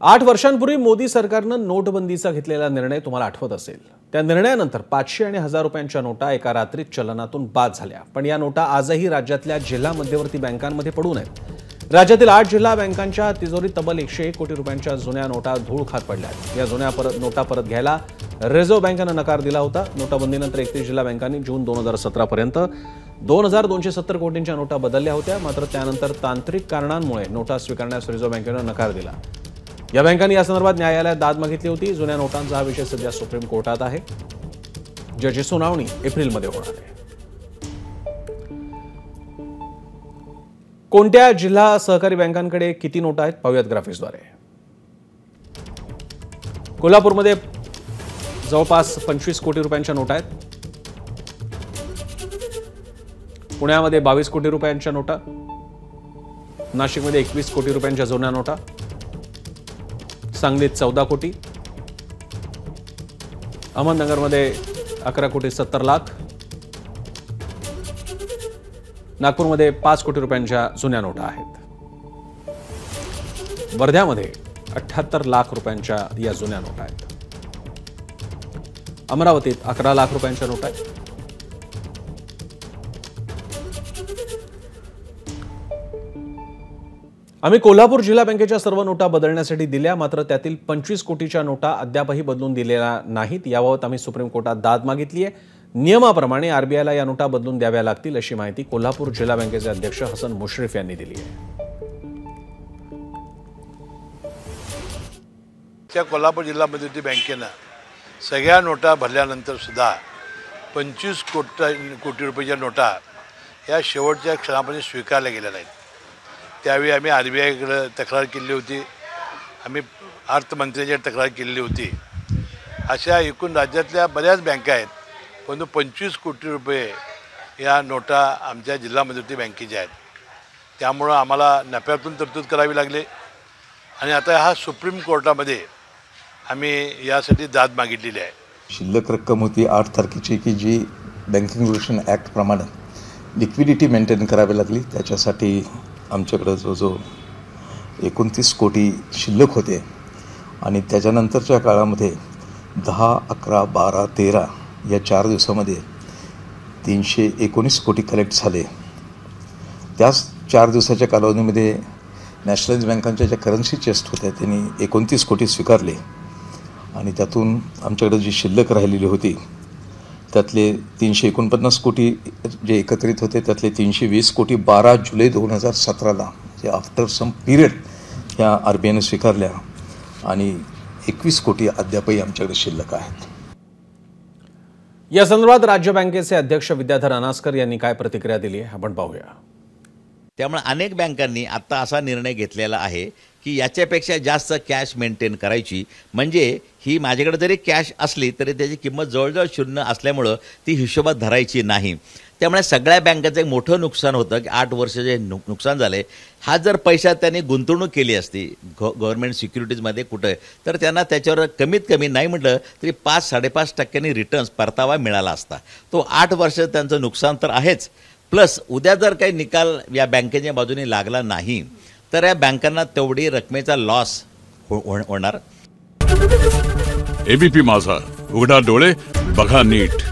8 वर्षांपूर्वी मोदी सरकारनं नोटबंदीचा घेतलेला निर्णय तुम्हाला आठवत असेल। त्या निर्णयानंतर 500 आणि 1000 रुपयांच्या नोटा एका रात्रीत चलनातून बाद झाल्या। पण या नोटा आजही राज्यातल्या जिल्हा मध्यवर्ती बँकांमध्ये पडून आहेत। राज्यातील 8 जिल्हा बँकांच्या तिजोरीत तब्बल 101 कोटी रुपयांच्या जुन्या नोटा धूळ खात पडल्या आहेत। या जुन्या नोटा परत घ्यायला रिझर्व्ह बँकेनं नकार दिला होता। नोटाबंदीनंतर 31 जिल्हा बँकांनी जून 2017 पर्यंत 2270 कोटींच्या नोटा बदलल्या होत्या। मात्र त्यानंतर तांत्रिक कारणांमुळे नोटा स्वीकारण्यास रिझर्व्ह बँकेनं नकार दिला। या बँकांनी या संदर्भात न्यायालयात दाद मागितली होती। जुन्या नोटांचा हा विषय सध्या सुप्रीम कोर्टात आहे, ज्याची सुनावणी एप्रिलमध्ये होणार आहे। कोणत्या जिल्हा सहकारी बँकांकडे किती नोटा आहेत पाहूयात ग्राफिक्सद्वारे। कोल्हापूरमध्ये जवळपास 25 कोटी रुपयांच्या नोटा आहेत। पुण्यामध्ये 22 कोटी रुपयांच्या नोटा, नाशिकमध्ये 21 कोटी रुपयांच्या जुन्या नोटा, सांगलीत 14 कोटी, अहमदनगरमध्ये 11 कोटी 70 लाख, नागपूरमध्ये 5 कोटी रुपयांच्या जुन्या नोटा आहेत, वर्ध्यामध्ये 78 लाख रुपयांच्या या जुन्या नोटा आहेत, अमरावतीत 11 लाख रुपयांच्या नोटा आहेत। आम्ही कोल्हापूर जिल्हा बँकेच्या सर्व नोटा बदलण्यासाठी दिल्या, मात्र त्यातील 25 कोटीच्या नोटा अद्यापही बदलून दिलेल्या नाहीत। याबाबत आम्ही सुप्रीम कोर्टात दाद मागितली आहे। नियमाप्रमाणे आरबीआयला या नोटा बदलून द्याव्या लागतील, अशी माहिती कोल्हापूर जिल्हा बँकेचे अध्यक्ष हसन मुश्रीफ यांनी दिली आहे। त्या कोल्हापूर जिल्हा मध्यवर्ती बँकेनं सगळ्या नोटा भरल्यानंतर सुद्धा 25 कोटी रुपयाच्या नोटा या शेवटच्या क्षणापर्यंत स्वीकारल्या गेल्या नाहीत। त्यावेळी आम्ही आरबीआयकडे तक्रार केली होती, आम्ही अर्थमंत्र्यांच्याकडे तक्रार केलेली होती। अशा एकूण राज्यातल्या बऱ्याच बँका आहेत, परंतु 25 कोटी रुपये या नोटा आमच्या जिल्हा मध्यवर्ती बँकेच्या आहेत। त्यामुळं आम्हाला नफ्यातून तरतूद करावी लागली आणि आता हा सुप्रीम कोर्टामध्ये आम्ही यासाठी दाद मागितलेली आहे। शिल्लक रक्कम होती 8 तारखेची की जी बँकिंग रेग्युलेशन ॲक्टप्रमाणे लिक्विडिटी मेंटेन करावी लागली। त्याच्यासाठी आमच्याकडं जो 29 कोटी शिल्लक होते आणि त्याच्यानंतरच्या काळामध्ये 10, 11, 12, 13 या 4 दिवसामध्ये 319 कोटी कलेक्ट झाले। त्याच 4 दिवसाच्या कालावधीमध्ये नॅशनलाइज बँकांच्या ज्या करन्सी चेस्ट होत्या त्यांनी 29 कोटी स्वीकारले आणि त्यातून आमच्याकडे जी शिल्लक राहिलेली होती त्यातले 349 कोटी जे एकत्रित होते त्यातले 320 कोटी 12 जुलै 2017ला जे आफ्टर सम पिरियड ह्या आरबीआयने स्वीकारल्या आणि 21 कोटी अद्यापही आमच्याकडे शिल्लक आहेत। या संदर्भात राज्य बँकेचे अध्यक्ष विद्याधर अनास्कर यांनी काय प्रतिक्रिया दिली आहे आपण पाहूया। त्यामुळे अनेक बँकांनी आता असा निर्णय घेतलेला आहे की याच्यापेक्षा जास्त कॅश मेंटेन करायची, म्हणजे ही माझ्याकडे जरी कॅश असली तरी त्याची किंमत जवळजवळ 0 असल्यामुळं ती हिशोबात धरायची नाही। त्यामुळे सगळ्या बँकांचं एक मोठं नुकसान होतं की 8 वर्ष जे नुकसान झाले, हा जर पैसा त्यांनी गुंतवणूक केली असती गव्हर्नमेंट सिक्युरिटीजमध्ये कुठं, तर त्यांना त्याच्यावर कमीत कमी नाही म्हटलं तरी 5-5.5% रिटर्न्स परतावा मिळाला असता। तो 8 वर्ष त्यांचं नुकसान तर आहेच, प्लस उद्या जर काही निकाल या बँकेच्या बाजूने लागला नाही तर या बँकांना तेवढी रकमेचा लॉस होणार। एबीपी माझा, उघडा डोळे बघा नीट।